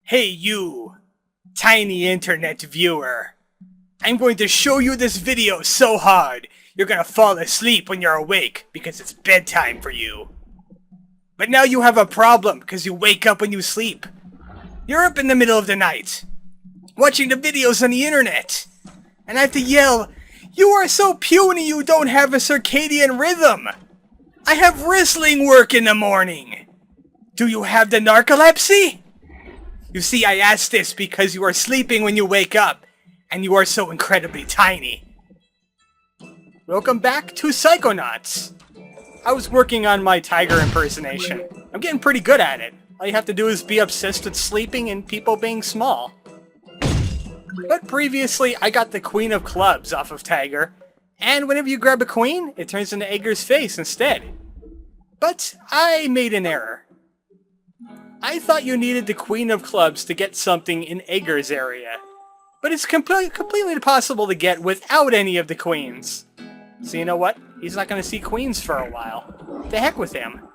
Hey you, tiny internet viewer. I'm going to show you this video so hard, you're gonna fall asleep when you're awake because it's bedtime for you. But now you have a problem because you wake up when you sleep. You're up in the middle of the night, watching the videos on the internet, and I have to yell, "You are so puny you don't have a circadian rhythm! I have wrestling work in the morning! Do you have the narcolepsy?" You see, I asked this because you are sleeping when you wake up, and you are so incredibly tiny. Welcome back to Psychonauts. I was working on my tiger impersonation. I'm getting pretty good at it. All you have to do is be obsessed with sleeping and people being small. But previously, I got the Queen of Clubs off of Tiger, and whenever you grab a queen, it turns into Edgar's face instead. But I made an error. I thought you needed the Queen of Clubs to get something in Edgar's area, but it's completely possible to get without any of the queens. So you know what? He's not going to see queens for a while. The heck with him.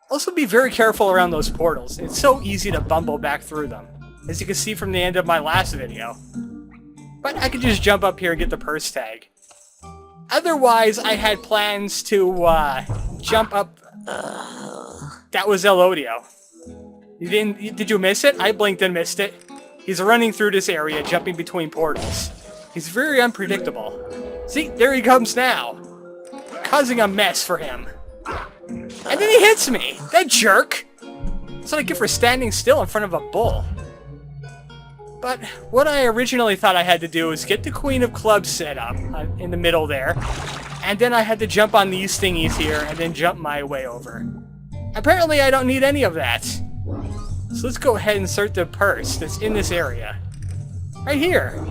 Also be very careful around those portals. It's so easy to bumble back through them, as you can see from the end of my last video. But I could just jump up here and get the purse tag. Otherwise, I had plans to jump up. That was Odio. Did you miss it? I blinked and missed it. He's running through this area, jumping between portals. He's very unpredictable. See, there he comes now. Causing a mess for him. And then he hits me! That jerk! That's what I get for standing still in front of a bull. But what I originally thought I had to do was get the Queen of Clubs set up in the middle there. And then I had to jump on these thingies here and then jump my way over. Apparently I don't need any of that. So let's go ahead and insert the purse that's in this area. Right here.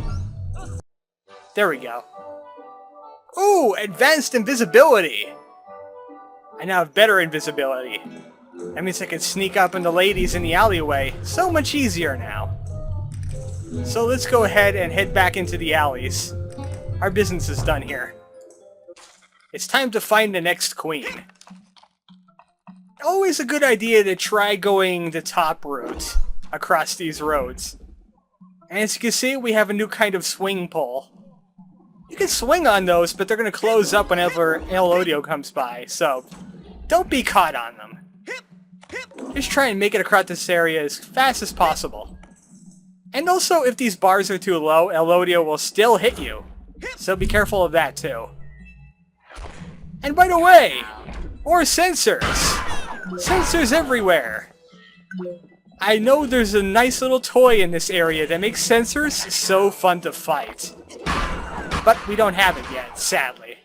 There we go. Ooh, advanced invisibility. I now have better invisibility. That means I can sneak up on the ladies in the alleyway so much easier now. So let's go ahead and head back into the alleys. Our business is done here. It's time to find the next queen. Always a good idea to try going the top route across these roads. And as you can see, we have a new kind of swing pole. You can swing on those, but they're going to close up whenever Odio comes by, so don't be caught on them. Just try and make it across this area as fast as possible. And also, if these bars are too low, Odio will still hit you. So be careful of that too. And by the way, more sensors! Sensors everywhere! I know there's a nice little toy in this area that makes sensors so fun to fight. But we don't have it yet, sadly.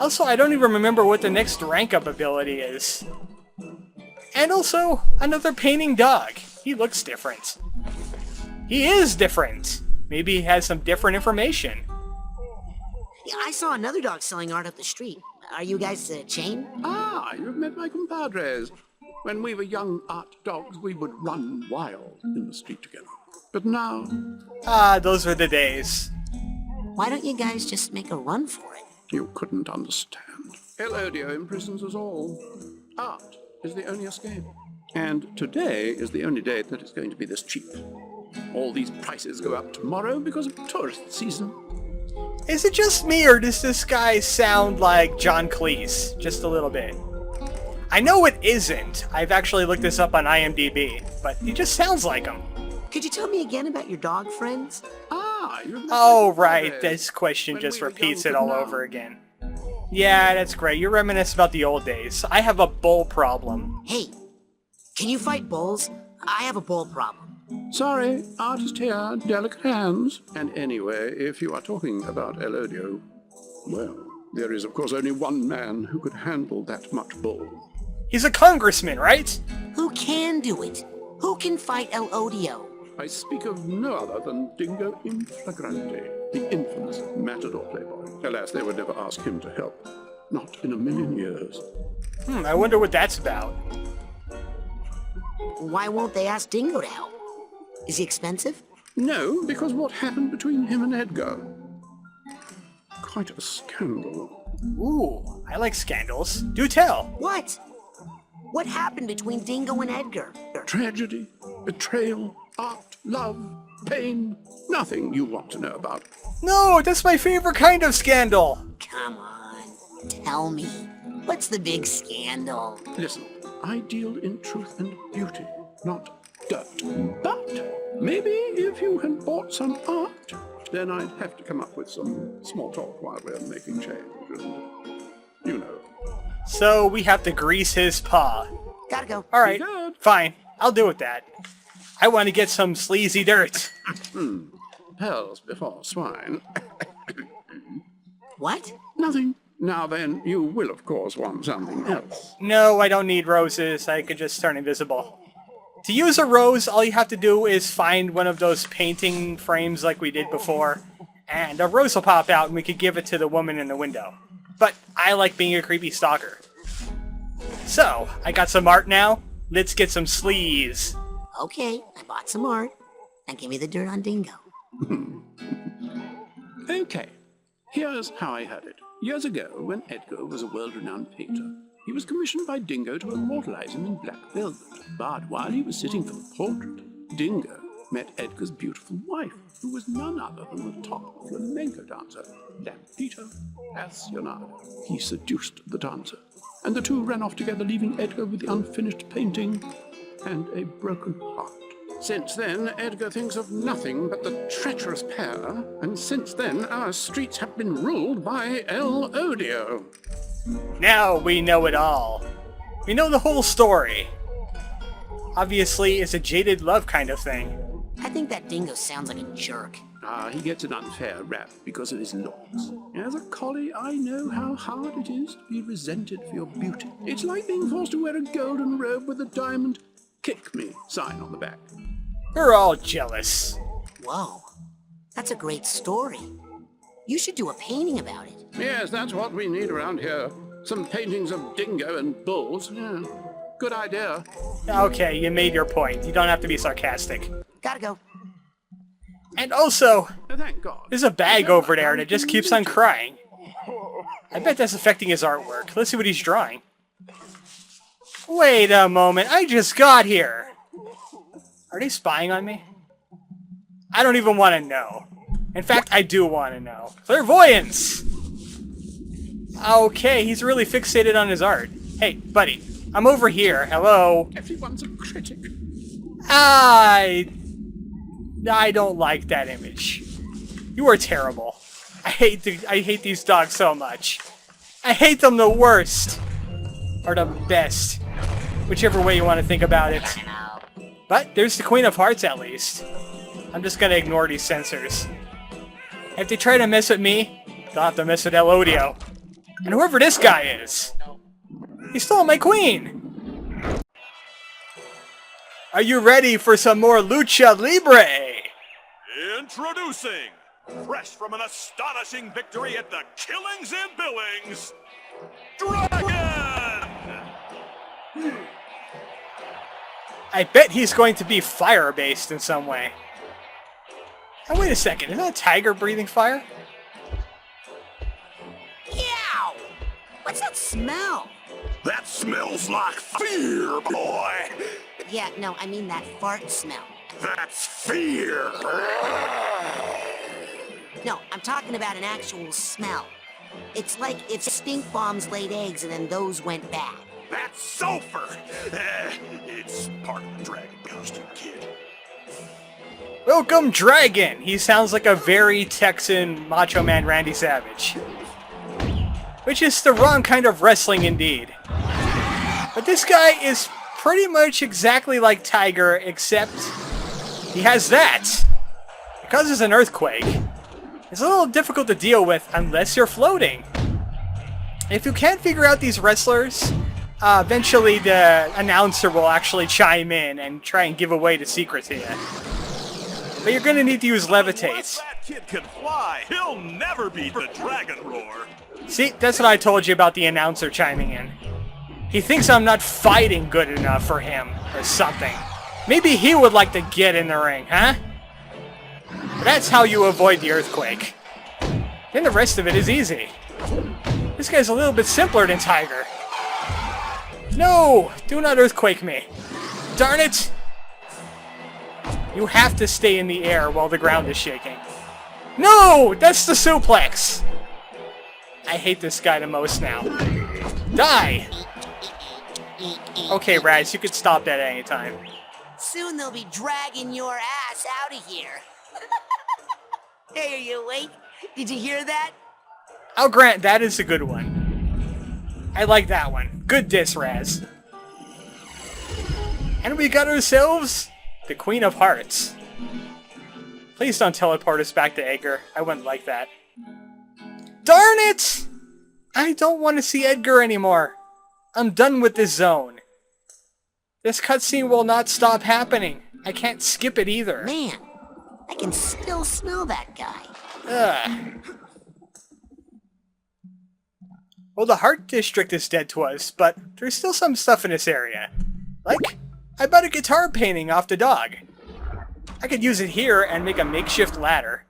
Also, I don't even remember what the next rank-up ability is. And also, another painting dog. He looks different. He is different! Maybe he has some different information. Yeah, I saw another dog selling art up the street. Are you guys a chain? Ah, you've met my compadres. When we were young art dogs, we would run wild in the street together. But now... Ah, those were the days. Why don't you guys just make a run for it? You couldn't understand. Odio imprisons us all. Art is the only escape. And today is the only day that it's going to be this cheap. All these prices go up tomorrow because of tourist season. Is it just me, or does this guy sound like John Cleese? Just a little bit. I know it isn't. I've actually looked this up on IMDb, but he just sounds like him. Could you tell me again about your dog friends? Ah, you've met Oh, my right. compadres. This question When just we were repeats young, it all but now- over again. Yeah, that's great. You reminisce about the old days. I have a bull problem. Hey, can you fight bulls? I have a bull problem. Sorry, artist here, delicate hands. And anyway, if you are talking about Odio, well, there is of course only one man who could handle that much bull. He's a congressman, right? Who can do it? Who can fight El Odio? I speak of no other than Dingo in Flagrante, the infamous Matador playboy. Alas, they would never ask him to help. Not in a million years. I wonder what that's about. Why won't they ask Dingo to help? Is he expensive? No, because what happened between him and Edgar? Quite a scandal. Ooh, I like scandals. Do tell. What? What happened between Dingo and Edgar? Tragedy, betrayal, art, love, pain. Nothing you want to know about. No, that's my favorite kind of scandal. Come on, tell me. What's the big scandal? Listen, I deal in truth and beauty, not dirt. But maybe if you had bought some art, then I'd have to come up with some small talk while we're making change. And, you know. So we have to grease his paw. Gotta go. Alright, Good. fine. I'll do with that. I want to get some sleazy dirt. Pearls before swine. What? Nothing. Now then, you will of course want something else. No, I don't need roses. I could just turn invisible. To use a rose, all you have to do is find one of those painting frames like we did before, and a rose will pop out and we could give it to the woman in the window. But I like being a creepy stalker. So, I got some art now. Let's get some sleaze. Okay, I bought some art. Now give me the dirt on Dingo. Okay, here's how I had it. Years ago, when Edgar was a world-renowned painter, he was commissioned by Dingo to immortalize him in black velvet. But while he was sitting for the portrait, Dingo met Edgar's beautiful wife, who was none other than the top flamenco dancer, Lampito Apasionado. He seduced the dancer, and the two ran off together, leaving Edgar with the unfinished painting and a broken heart. Since then, Edgar thinks of nothing but the treacherous pair, and since then, our streets have been ruled by El Odio. Now we know it all. We know the whole story. Obviously, it's a jaded love kind of thing. I think that Dingo sounds like a jerk. He gets an unfair rap because of his looks. As a collie, I know how hard it is to be resented for your beauty. It's like being forced to wear a golden robe with a diamond "Kick Me" sign on the back. We're all jealous. Whoa, that's a great story. You should do a painting about it. Yes, that's what we need around here. Some paintings of Dingo and bulls. Yeah, good idea. Okay, you made your point. You don't have to be sarcastic. Gotta go. And also, Thank God. there's a bag over there that just keeps on crying. I bet that's affecting his artwork. Let's see what he's drawing. Wait a moment, I just got here. Are they spying on me? I don't even want to know. In fact, I do want to know. Clairvoyance! Okay, he's really fixated on his art. Hey, buddy, I'm over here. Hello? Everyone's a critic. I don't like that image. You are terrible. I hate these dogs so much. I hate them the worst. Or the best. Whichever way you want to think about it. But there's the Queen of Hearts at least. I'm just gonna ignore these censors. If they try to mess with me, they'll have to mess with El Odio. And whoever this guy is. He stole my queen! Are you ready for some more Lucha Libre? Introducing, fresh from an astonishing victory at the Killings and Billings, Dragon! I bet he's going to be fire-based in some way. Oh, wait a second, is that a tiger breathing fire? Yow! What's that smell? That smells like fear, boy! Yeah, no, I mean that fart smell. That's fear! No, I'm talking about an actual smell. It's like if stink bombs laid eggs and then those went bad. That's sulfur! It's part of the dragon costume, kid. Welcome, Dragon! He sounds like a very Texan Macho Man Randy Savage. Which is the wrong kind of wrestling indeed. But this guy is pretty much exactly like Tiger, except he has that. It causes an earthquake. It's a little difficult to deal with unless you're floating. If you can't figure out these wrestlers, eventually the announcer will actually chime in and try and give away the secret to you. But you're gonna need to use Unless levitate. that kid can fly, he'll never beat the dragon roar. See, that's what I told you about the announcer chiming in. He thinks I'm not fighting good enough for him, or something. Maybe he would like to get in the ring, huh? But that's how you avoid the earthquake. Then the rest of it is easy. This guy's a little bit simpler than Tiger. No! Do not earthquake me. Darn it! You have to stay in the air while the ground is shaking. No! That's the suplex! I hate this guy the most now. Die! Okay, Raz, you could stop that at any time. Soon they'll be dragging your ass out of here. Hey, are you awake? Did you hear that? I'll grant that is a good one. I like that one. Good diss, Raz. And we got ourselves the Queen of Hearts. Please don't teleport us back to Edgar. I wouldn't like that. Darn it! I don't want to see Edgar anymore. I'm done with this zone. This cutscene will not stop happening. I can't skip it either. Man, I can still smell that guy. Ugh. Well, the Heart District is dead to us, but there's still some stuff in this area. Like, I bought a guitar painting off the dog. I could use it here and make a makeshift ladder.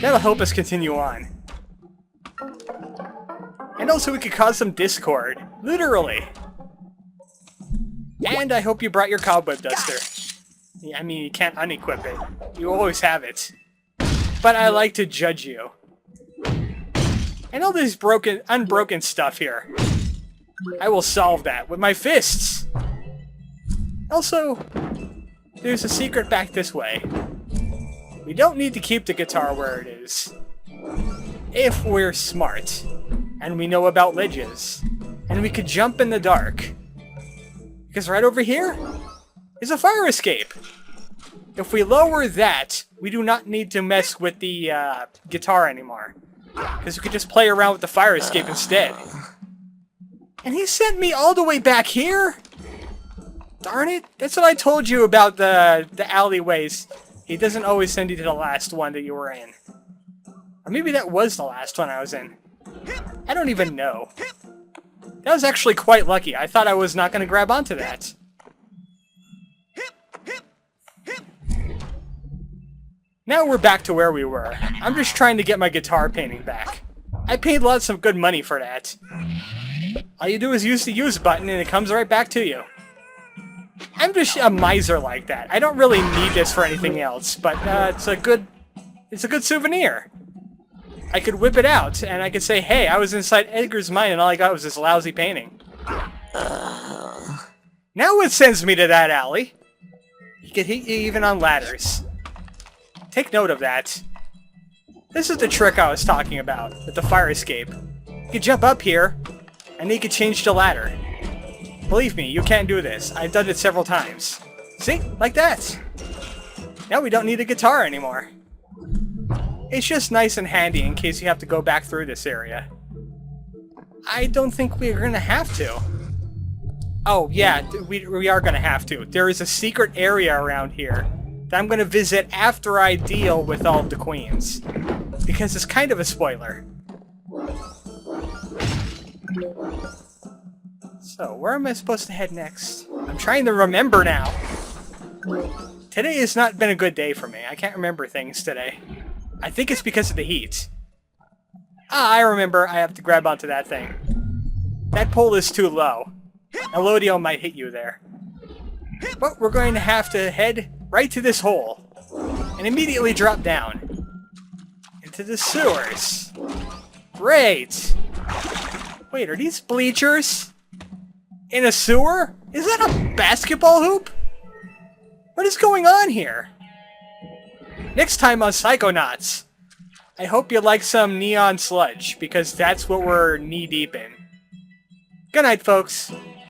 That'll help us continue on. And also we could cause some discord. Literally. And I hope you brought your cobweb duster. Yeah, I mean, you can't unequip it. You always have it. But I like to judge you. And all this unbroken stuff here. I will solve that with my fists. Also, there's a secret back this way. We don't need to keep the guitar where it is. If we're smart, and we know about ledges, and we could jump in the dark. Because right over here is a fire escape. If we lower that, we do not need to mess with the guitar anymore. Because we could just play around with the fire escape instead. And he sent me all the way back here? Darn it. That's what I told you about the alleyways. He doesn't always send you to the last one that you were in. Or maybe that was the last one I was in. I don't even know. That was actually quite lucky. I thought I was not going to grab onto that. Now we're back to where we were. I'm just trying to get my guitar painting back. I paid lots of good money for that. All you do is use the use button and it comes right back to you. I'm just a miser like that. I don't really need this for anything else, but it's a good souvenir. I could whip it out and I could say, hey, I was inside Edgar's mind and all I got was this lousy painting. Now it sends me to that alley. He could hit you even on ladders. Take note of that. This is the trick I was talking about, with the fire escape. You could jump up here, and then you could change the ladder. Believe me, you can't do this. I've done it several times. See? Like that. Now we don't need a guitar anymore. It's just nice and handy in case you have to go back through this area. I don't think we're gonna have to. Oh, yeah, we are gonna have to. There is a secret area around here that I'm going to visit after I deal with all of the queens. Because it's kind of a spoiler. So, where am I supposed to head next? I'm trying to remember now. Today has not been a good day for me. I can't remember things today. I think it's because of the heat. Ah, I remember. I have to grab onto that thing. That pole is too low. Odio might hit you there. But we're going to have to head right to this hole and immediately drop down into the sewers. Great! Wait, are these bleachers in a sewer? Is that a basketball hoop? What is going on here? Next time on Psychonauts, I hope you like some neon sludge, because that's what we're knee-deep in. Good night, folks.